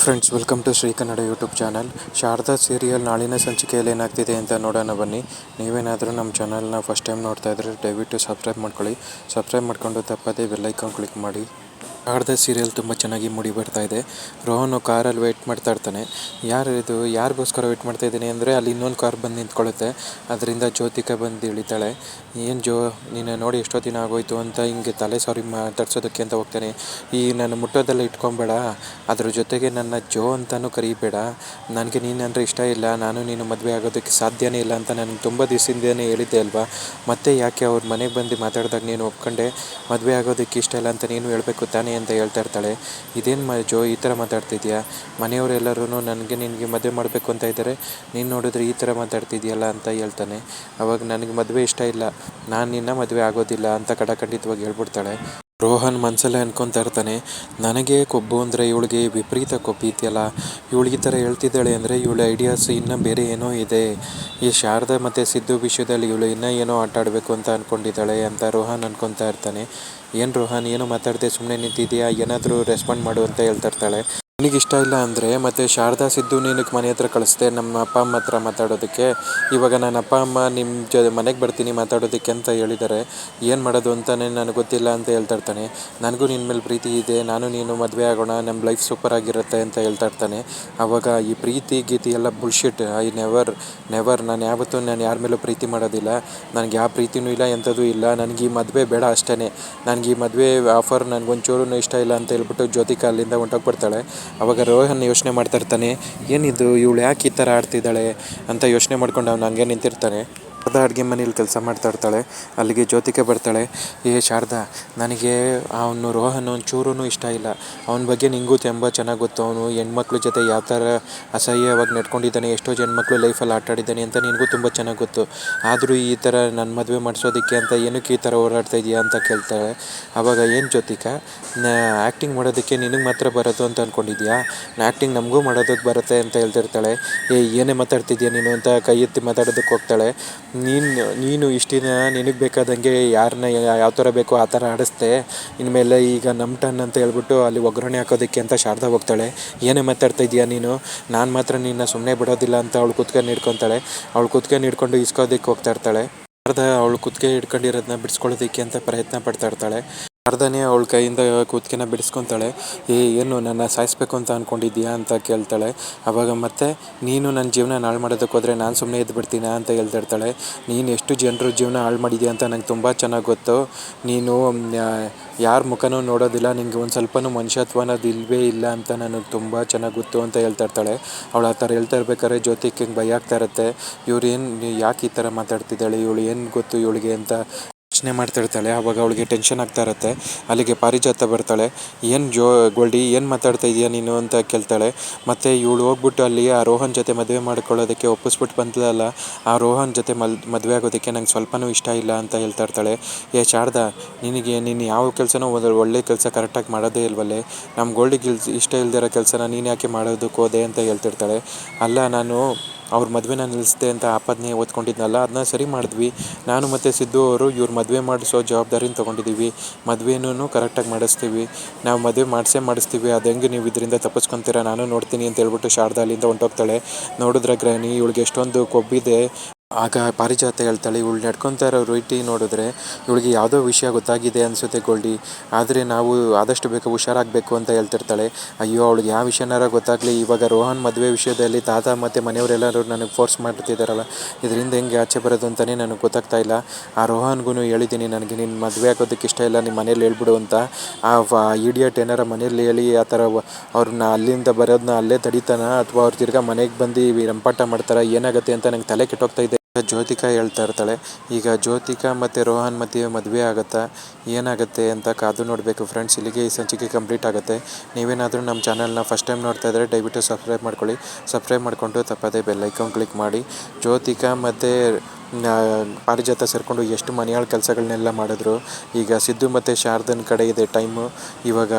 Friends, welcome to Shri Kannada YouTube channel. Sharada serial ನಾಳಿನ ಸಂಚಿಕೆಯಲ್ಲಿ ಏನಾಗ್ತಿದೆ ಅಂತ ನೋಡೋಣ ಬನ್ನಿ. ನೀವೇನಾದರೂ ನಮ್ಮ ಚಾನಲ್ನ ಫಸ್ಟ್ ಟೈಮ್ ನೋಡ್ತಾ ಇದ್ದರೆ ದಯವಿಟ್ಟು ಸಬ್ಸ್ಕ್ರೈಬ್ ಮಾಡ್ಕೊಳ್ಳಿ. ಸಬ್ಸ್ಕ್ರೈಬ್ ಮಾಡ್ಕೊಂಡು ತಪ್ಪದೇ ಬೆಲ್ಲೈಕಾನ್ ಕ್ಲಿಕ್ ಮಾಡಿ. ಶಾರದಾ ಸೀರಿಯಲ್ ತುಂಬ ಚೆನ್ನಾಗಿ ಮೂಡಿ ಬರ್ತಾ ಇದೆ. ರೋಹನ್ ಕಾರಲ್ಲಿ ವೆಯ್ಟ್ ಮಾಡ್ತಾ ಇರ್ತಾನೆ. ಯಾರಿಗೋಸ್ಕರ ವೆಯ್ಟ್ ಮಾಡ್ತಾ ಇದ್ದೀನಿ ಅಂದರೆ ಅಲ್ಲಿ ಇನ್ನೊಂದು ಕಾರ್ ಬಂದು ನಿಂತ್ಕೊಳ್ಳುತ್ತೆ. ಅದರಿಂದ ಜ್ಯೋತಿಕಾ ಬಂದು ಇಳಿತಾಳೆ. ಏನು ಜೋ, ನೀನು ನೋಡಿ ಎಷ್ಟೋ ದಿನ ಆಗೋಯ್ತು ಅಂತ ಹಿಂಗೆ ತಲೆ ಸಾರಿ ಮಾತಾಡ್ಸೋದಕ್ಕೆ ಅಂತ ಹೋಗ್ತಾನೆ. ಈ ನನ್ನ ಮುಟ್ಟೋದೆಲ್ಲ ಇಟ್ಕೊಬೇಡ, ಅದ್ರ ಜೊತೆಗೆ ನನ್ನ ಜೋ ಅಂತಲೂ ಕರೀಬೇಡ. ನನಗೆ ನೀನಂದರೆ ಇಷ್ಟ ಇಲ್ಲ, ನಾನು ನೀನು ಮದುವೆ ಆಗೋದಕ್ಕೆ ಸಾಧ್ಯನೇ ಇಲ್ಲ ಅಂತ ನನಗೆ ತುಂಬ ದಿವಸದಿಂದನೇ ಹೇಳಿದ್ದೆ ಅಲ್ವಾ. ಮತ್ತೆ ಯಾಕೆ ಅವ್ರ ಮನೆಗೆ ಬಂದು ಮಾತಾಡಿದಾಗ ನೀನು ಒಪ್ಕೊಂಡೆ ಮದುವೆ ಆಗೋದಕ್ಕೆ ಇಷ್ಟ ಇಲ್ಲ ಅಂತ ನೀನು ಹೇಳಬೇಕು ತಾನೇ ಅಂತ ಹೇಳ್ತಾ ಇರ್ತಾಳೆ. ಇದೇನು ಜೋ ಈ ಥರ ಮಾತಾಡ್ತಿದ್ಯಾ, ಮನೆಯವರೆಲ್ಲರೂ ನಿನಗೆ ಮದುವೆ ಮಾಡಬೇಕು ಅಂತ ಇದ್ದಾರೆ, ನೀನು ನೋಡಿದ್ರೆ ಈ ಥರ ಮಾತಾಡ್ತಿದ್ಯಲ್ಲ ಅಂತ ಹೇಳ್ತಾನೆ. ಅವಾಗ ನನಗೆ ಮದುವೆ ಇಷ್ಟ ಇಲ್ಲ, ನಾನು ನಿನ್ನ ಮದುವೆ ಆಗೋದಿಲ್ಲ ಅಂತ ಖಡಾಖಂಡಿತವಾಗಿ ಹೇಳ್ಬಿಡ್ತಾಳೆ. ರೋಹನ್ ಮನಸ್ಸಲ್ಲೇ ಅನ್ಕೊತಾ ಇರ್ತಾನೆ, ನನಗೆ ಕೊಬ್ಬು ಅಂದರೆ ಇವಳಿಗೆ ವಿಪರೀತ ಕೊಬ್ಬು ಇದೆಯಲ್ಲ, ಇವಳು ಈ ಥರ ಹೇಳ್ತಿದ್ದಾಳೆ ಅಂದರೆ ಇವಳ ಐಡಿಯಾಸ್ ಇನ್ನೂ ಬೇರೆ ಏನೋ ಇದೆ. ಈ ಶಾರದಾ ಮತ್ತು ಸಿದ್ದು ವಿಷಯದಲ್ಲಿ ಇವಳು ಇನ್ನೂ ಏನೋ ಆಟ ಆಡಬೇಕು ಅಂತ ಅಂದ್ಕೊಂಡಿದ್ದಾಳೆ ಅಂತ ರೋಹನ್ ಅನ್ಕೊತಾ ಇರ್ತಾನೆ. ಏನು ರೋಹನ್, ಏನು ಮಾತಾಡದೆ ಸುಮ್ಮನೆ ನಿಂತಿದೆಯಾ, ಏನಾದರೂ ರೆಸ್ಪಾಂಡ್ ಮಾಡು ಅಂತ ಹೇಳ್ತಾ ಇರ್ತಾಳೆ. ನಿನಗಿಷ್ಟ ಇಲ್ಲ ಅಂದರೆ ಮತ್ತು ಶಾರದಾ ಸಿದ್ದು ನಿನಗೆ ಮನೆ ಹತ್ರ ಕಳಿಸ್ದೆ ನಮ್ಮ ಅಪ್ಪ ಅಮ್ಮ ಹತ್ರ ಮಾತಾಡೋದಕ್ಕೆ. ಇವಾಗ ನನ್ನ ಅಪ್ಪ ಅಮ್ಮ ನಿಮ್ಮ ಮನೆಗೆ ಬರ್ತೀನಿ ಮಾತಾಡೋದಕ್ಕೆ ಅಂತ ಹೇಳಿದ್ದಾರೆ. ಏನು ಮಾಡೋದು ಅಂತಲೇ ನನಗೆ ಗೊತ್ತಿಲ್ಲ ಅಂತ ಹೇಳ್ತಾ ಇರ್ತಾನೆ. ನನಗೂ ನಿನ್ನ ಮೇಲೆ ಪ್ರೀತಿ ಇದೆ, ನಾನು ನೀನು ಮದುವೆ ಆಗೋಣ, ನಮ್ಮ ಲೈಫ್ ಸೂಪರ್ ಆಗಿರುತ್ತೆ ಅಂತ ಹೇಳ್ತಾ ಇರ್ತಾನೆ. ಆವಾಗ ಈ ಪ್ರೀತಿ ಗೀತಿ ಎಲ್ಲ ಬುಲ್ಶಿಟ್, ಐ ನೆವರ್ ನಾನು ಯಾವತ್ತೂ ಯಾರ ಮೇಲೂ ಪ್ರೀತಿ ಮಾಡೋದಿಲ್ಲ, ನನಗೆ ಯಾವ ಪ್ರೀತಿನೂ ಇಲ್ಲ, ಎಂಥದ್ದು ಇಲ್ಲ, ನನಗೆ ಈ ಮದುವೆ ಬೇಡ ಅಷ್ಟೇ, ನನಗೆ ಈ ಮದುವೆ ಆಫರ್ ನನಗೊಂಚೂರು ಇಷ್ಟ ಇಲ್ಲ ಅಂತ ಹೇಳ್ಬಿಟ್ಟು ಜ್ಯೋತಿಕಾ ಅಲ್ಲಿಂದ ಹೊಂಟೋಗ್ಬಿಡ್ತಾಳೆ. ಅವಾಗ ರೋಹನ್ ಯೋಚನೆ ಮಾಡ್ತಾ ಇರ್ತಾನೆ, ಏನಿದು ಇವಳು ಯಾಕೆ ಈ ಥರ ಆಡ್ತಿದ್ದಾಳೆ ಅಂತ ಯೋಚನೆ ಮಾಡ್ಕೊಂಡು ಅವ್ನು ಹಂಗೆ ನಿಂತಿರ್ತಾನೆ. ಶಾರದಾ ಅಡುಗೆ ಮನೇಲಿ ಕೆಲಸ ಮಾಡ್ತಾ ಇರ್ತಾಳೆ. ಅಲ್ಲಿಗೆ ಜ್ಯೋತಿಕಾ ಬರ್ತಾಳೆ. ಶಾರದಾ, ನನಗೆ ಅವನು ರೋಹನ್ ಒಂಚೂರೂ ಇಷ್ಟ ಇಲ್ಲ, ಅವನ ಬಗ್ಗೆ ನಿಂಗೂ ತುಂಬ ಚೆನ್ನಾಗಿ ಗೊತ್ತು. ಅವನು ಹೆಣ್ಮಕ್ಳ ಜೊತೆ ಯಾವ ಥರ ಅಸಹ್ಯವಾಗಿ ನಡ್ಕೊಂಡಿದ್ದಾನೆ, ಎಷ್ಟೋ ಹೆಣ್ಮಕ್ಳು ಲೈಫಲ್ಲಿ ಆಟಾಡಿದ್ದಾನೆ ಅಂತ ನಿನಗೂ ತುಂಬ ಚೆನ್ನಾಗಿ ಗೊತ್ತು. ಆದರೂ ಈ ಥರ ನನ್ನ ಮದುವೆ ಮಾಡಿಸೋದಕ್ಕೆ ಅಂತ ಏನಕ್ಕೆ ಈ ಥರ ಹೋರಾಡ್ತಾ ಇದೆಯಾ ಅಂತ ಕೇಳ್ತಾಳೆ. ಆವಾಗ ಏನು ಜ್ಯೋತಿಕಾ, ಆ್ಯಕ್ಟಿಂಗ್ ಮಾಡೋದಕ್ಕೆ ನಿನಗೆ ಮಾತ್ರ ಬರೋದು ಅಂತ ಅಂದ್ಕೊಂಡಿದ್ಯಾ, ಆ್ಯಕ್ಟಿಂಗ್ ನಮಗೂ ಮಾಡೋದಕ್ಕೆ ಬರುತ್ತೆ ಅಂತ ಹೇಳ್ತಿರ್ತಾಳೆ. ಏನೇ ಮಾತಾಡ್ತಿದ್ಯಾ ನೀನು ಅಂತ ಕೈ ಎತ್ತಿ ಮಾತಾಡೋದಕ್ಕೆ ಹೋಗ್ತಾಳೆ. ನೀನು ಇಷ್ಟು ದಿನ ನಿನಗೆ ಬೇಕಾದಂಗೆ ಯಾರನ್ನ ಯಾವ ಥರ ಬೇಕೋ ಆ ಥರ ಆಡಿಸ್ದೆ, ಇನ್ಮೇಲೆ ಈಗ ನಮ್ಮ ಟರ್ನ್ ಅಂತ ಹೇಳ್ಬಿಟ್ಟು ಅಲ್ಲಿ ಒಗ್ಗರಣೆ ಹಾಕೋದಕ್ಕೆ ಅಂತ ಶಾರದಾ ಹೋಗ್ತಾಳೆ. ಏನೇ ಮಾತಾಡ್ತಾ ಇದೆಯಾ ನೀನು, ನಾನು ಮಾತ್ರ ನಿನ್ನ ಸುಮ್ಮನೆ ಬಿಡೋದಿಲ್ಲ ಅಂತ ಅವಳು ಕುತ್ಕೊಂಡು ಹಿಡ್ಕೊತಾಳೆ. ಅವಳು ಕುತ್ಕೊಂಡು ಹಿಡ್ಕೊಂಡು ಇಸ್ಕೋದಕ್ಕೆ ಹೋಗ್ತಾ ಇರ್ತಾಳೆ. ಶಾರದಾ ಅವಳು ಕುತ್ತಿಗೆ ಹಿಡ್ಕೊಂಡಿರೋದನ್ನ ಬಿಡಿಸ್ಕೊಳ್ಳೋದಕ್ಕೆ ಅಂತ ಪ್ರಯತ್ನ ಪಡ್ತಾ ಇರ್ತಾಳೆ. ಶಾರದಾನೇ ಅವಳ ಕೈಯಿಂದ ಕೂತ್ಕೆನ ಬಿಡಿಸ್ಕೊತಾಳೆ. ಏನು ನನ್ನ ಸಾಯಿಸ್ಬೇಕು ಅಂತ ಅಂದ್ಕೊಂಡಿದ್ದೀಯಾ ಅಂತ ಕೇಳ್ತಾಳೆ. ಆವಾಗ ಮತ್ತೆ ನೀನು ನನ್ನ ಜೀವನ ಹಾಳು ಮಾಡೋದಕ್ಕೆ ಹೋದರೆ ನಾನು ಸುಮ್ಮನೆ ಎದ್ದು ಬಿಡ್ತೀನಾ ಅಂತ ಹೇಳ್ತಿರ್ತಾಳೆ. ನೀನು ಎಷ್ಟು ಜನರ ಜೀವನ ಹಾಳು ಮಾಡಿದ್ಯಾ ಅಂತ ನಂಗೆ ತುಂಬ ಚೆನ್ನಾಗಿ ಗೊತ್ತು. ನೀನು ಯಾರ ಮುಖನೂ ನೋಡೋದಿಲ್ಲ, ನಿನಗೆ ಒಂದು ಸ್ವಲ್ಪನೂ ಮನುಷ್ಯತ್ವ ಅನ್ನೋದು ಇಲ್ಲವೇ ಇಲ್ಲ ಅಂತ ನನಗೆ ತುಂಬ ಚೆನ್ನಾಗಿ ಗೊತ್ತು ಅಂತ ಹೇಳ್ತಾ ಇರ್ತಾಳೆ. ಅವಳು ಆ ಥರ ಹೇಳ್ತಾ ಇರ್ಬೇಕಾದ್ರೆ ಜ್ಯೋತಿಕಿಗೆ ಭಯ ಆಗ್ತಾ ಇರುತ್ತೆ. ಯಾಕೆ ಈ ಥರ ಮಾತಾಡ್ತಿದ್ದಾಳೆ, ಇವಳು ಏನು ಗೊತ್ತು ಇವಳಿಗೆ ಅಂತ ಯೋಚನೆ ಮಾಡ್ತಿರ್ತಾಳೆ. ಆವಾಗ ಅವಳಿಗೆ ಟೆನ್ಷನ್ ಆಗ್ತಾ ಇರುತ್ತೆ. ಅಲ್ಲಿಗೆ ಪಾರಿಜಾತ ಬರ್ತಾಳೆ. ಏನು ಗೋಲ್ಡಿ, ಏನು ಮಾತಾಡ್ತಾ ಇದೀಯಾ ನೀನು ಅಂತ ಕೇಳ್ತಾಳೆ. ಮತ್ತು ಇವಳು ಹೋಗ್ಬಿಟ್ಟು ಅಲ್ಲಿ ಆ ರೋಹನ್ ಜೊತೆ ಮದುವೆ ಮಾಡ್ಕೊಳ್ಳೋದಕ್ಕೆ ಒಪ್ಪಿಸ್ಬಿಟ್ಟು ಬಂದಲ್ಲ, ಆ ರೋಹನ್ ಜೊತೆ ಮದುವೆ ಆಗೋದಕ್ಕೆ ನಂಗೆ ಸ್ವಲ್ಪನೂ ಇಷ್ಟ ಇಲ್ಲ ಅಂತ ಹೇಳ್ತಾ ಇರ್ತಾಳೆ. ಶಾರದಾ, ನೀನು ಯಾವ ಕೆಲಸನೂ ಒಳ್ಳೆ ಕೆಲಸ ಕರೆಕ್ಟಾಗಿ ಮಾಡೋದೇ ಇಲ್ವಲ್ಲೇ, ನಮ್ಮ ಗೋಲ್ಡಿಗೆ ಇಷ್ಟ ಇಲ್ದಿರೋ ಕೆಲಸನ ನೀನು ಯಾಕೆ ಮಾಡೋದಕ್ಕೆ ಹೋದೆ ಅಂತ ಹೇಳ್ತಿರ್ತಾಳೆ. ಅಲ್ಲ, ನಾನು ಅವ್ರ ಮದುವೆನ ನಿಲ್ಲಿಸ್ದೆ ಅಂತ ಆಪಾದನೆ ಓದ್ಕೊಂಡಿದ್ನಲ್ಲ, ಅದನ್ನ ಸರಿ ಮಾಡಿದ್ವಿ. ನಾನು ಮತ್ತು ಸಿದ್ದು ಅವರು ಇವ್ರ ಮದುವೆ ಮಾಡಿಸೋ ಜವಾಬ್ದಾರಿನ ತೊಗೊಂಡಿದ್ದೀವಿ. ಮದುವೆನೂ ಕರೆಕ್ಟಾಗಿ ಮಾಡಿಸ್ತೀವಿ, ನಾವು ಮದುವೆ ಮಾಡಿಸ್ತೀವಿ. ಅದು ಹೆಂಗೆ ನೀವು ಇದರಿಂದ ತಪ್ಪಿಸ್ಕೊತೀರಾ, ನಾನು ನೋಡ್ತೀನಿ ಅಂತ ಹೇಳ್ಬಿಟ್ಟು ಶಾರದಾ ಅಲ್ಲಿಂದ ಹೊಂಟೋಗ್ತಾಳೆ. ನೋಡಿದ್ರೆ ಗ್ರಾನಿ, ಇವಳಿಗೆ ಎಷ್ಟೊಂದು ಕೊಬ್ಬಿದೆ. ಆಗ ಪಾರಿಜಾತ ಹೇಳ್ತಾಳೆ, ಇವಳು ನಡ್ಕೊತಾ ಇರೋ ರೀತಿ ನೋಡಿದ್ರೆ ಇವಳಿಗೆ ಯಾವುದೋ ವಿಷಯ ಗೊತ್ತಾಗಿದೆ ಅನಿಸುತ್ತೆ ಗೋಲ್ಡಿ, ಆದರೆ ನಾವು ಆದಷ್ಟು ಬೇಗ ಹುಷಾರಾಗಬೇಕು ಅಂತ ಹೇಳ್ತಿರ್ತಾಳೆ. ಅಯ್ಯೋ, ಅವಳಿಗೆ ಯಾವ ವಿಷಯನಾರ ಗೊತ್ತಾಗಲಿ, ಇವಾಗ ರೋಹನ್ ಮದುವೆ ವಿಷಯದಲ್ಲಿ ತಾತ ಮತ್ತು ಮನೆಯವರೆಲ್ಲರೂ ನನಗೆ ಫೋರ್ಸ್ ಮಾಡ್ತಿದ್ದಾರಲ್ಲ, ಇದರಿಂದ ಹೆಂಗೆ ಆಚೆ ಬರೋದು ಅಂತಲೇ ನನಗೆ ಗೊತ್ತಾಗ್ತಾ ಇಲ್ಲ. ಆ ರೋಹನ್ಗೂ ಹೇಳಿದ್ದೀನಿ, ನನಗೆ ನಿನ್ನ ಮದುವೆ ಆಗೋದಕ್ಕೆ ಇಷ್ಟ ಇಲ್ಲ, ನಿಮ್ಮ ಮನೇಲಿ ಹೇಳ್ಬಿಡು ಅಂತ. ಆ ಇಡಿಯಟ್ ಏನಾರ ಮನೇಲಿ ಹೇಳಿ ಆ ಥರ ಅವ್ರನ್ನ ಅಲ್ಲಿಂದ ಬರೋದನ್ನ ಅಲ್ಲೇ ತಡಿತಾನ, ಅಥವಾ ಅವ್ರು ತಿರ್ಗಾ ಮನೆಗೆ ಬಂದು ರಂಪಾಟ ಮಾಡ್ತಾರೆ, ಏನಾಗುತ್ತೆ ಅಂತ ನಂಗೆ ತಲೆ ಕೆಟ್ಟೋಗ್ತಾ ಇದೆ. ಜ್ಯೋತಿಕಾ ಹೇಳ್ತಾ ಇರ್ತಾಳೆ. ಈಗ ಜ್ಯೋತಿಕಾ ಮತ್ತು ರೋಹನ್ ಮದುವೆ ಆಗುತ್ತಾ, ಏನಾಗುತ್ತೆ ಅಂತ ಕಾದು ನೋಡಬೇಕು ಫ್ರೆಂಡ್ಸ್. ಇಲ್ಲಿಗೆ ಈ ಸಂಚಿಕೆ ಕಂಪ್ಲೀಟ್ ಆಗುತ್ತೆ. ನೀವೇನಾದರೂ ನಮ್ಮ ಚಾನಲ್ನ ಫಸ್ಟ್ ಟೈಮ್ ನೋಡ್ತಾ ಇದ್ದರೆ ದಯವಿಟ್ಟು ಸಬ್ಸ್ಕ್ರೈಬ್ ಮಾಡ್ಕೊಳ್ಳಿ. ಸಬ್ಸ್ಕ್ರೈಬ್ ಮಾಡಿಕೊಂಡು ತಪ್ಪದೇ ಬೆಲ್ ಐಕಾನ್ ಕ್ಲಿಕ್ ಮಾಡಿ. ಜ್ಯೋತಿಕಾ ಮತ್ತು ಪಾರಿಜಾತ ಸೇರಿಕೊಂಡು ಎಷ್ಟು ಮನೆಯಾಳ ಕೆಲಸಗಳನ್ನೆಲ್ಲ ಮಾಡಿದ್ರು. ಈಗ ಸಿದ್ದು ಮತ್ತು ಶಾರದನ ಕಡೆ ಇದೆ ಟೈಮು. ಇವಾಗ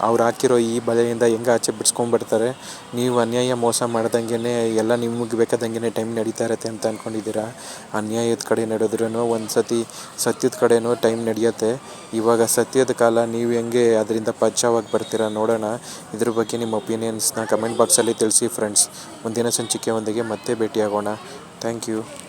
ಅವ್ರು ಹಾಕಿರೋ ಈ ಬಲೆಯಿಂದ ಹೆಂಗೆ ಆಚೆ ಬಿಡಿಸ್ಕೊಂಡ್ಬರ್ತಾರೆ. ನೀವು ಅನ್ಯಾಯ ಮೋಸ ಮಾಡ್ದಂಗೆ ಎಲ್ಲ ನಿಮಗೆ ಬೇಕಾದಂಗೆ ಟೈಮ್ ನಡೀತಾ ಇರುತ್ತೆ ಅಂತ ಅಂದ್ಕೊಂಡಿದ್ದೀರಾ. ಅನ್ಯಾಯದ ಕಡೆ ನಡೆದ್ರೂ ಒಂದು ಸತಿ ಸತ್ಯದ ಕಡೆನೂ ಟೈಮ್ ನಡೆಯುತ್ತೆ. ಇವಾಗ ಸತ್ಯದ ಕಾಲ, ನೀವು ಹೆಂಗೆ ಅದರಿಂದ ಬಚಾವಾಗಿ ಬರ್ತೀರಾ ನೋಡೋಣ. ಇದ್ರ ಬಗ್ಗೆ ನಿಮ್ಮ ಒಪಿನಿಯನ್ಸ್ನ ಕಮೆಂಟ್ ಬಾಕ್ಸಲ್ಲಿ ತಿಳಿಸಿ ಫ್ರೆಂಡ್ಸ್. ಮುಂದಿನ ಸಂಚಿಕೆಯೊಂದಿಗೆ ಮತ್ತೆ ಭೇಟಿಯಾಗೋಣ. Thank you.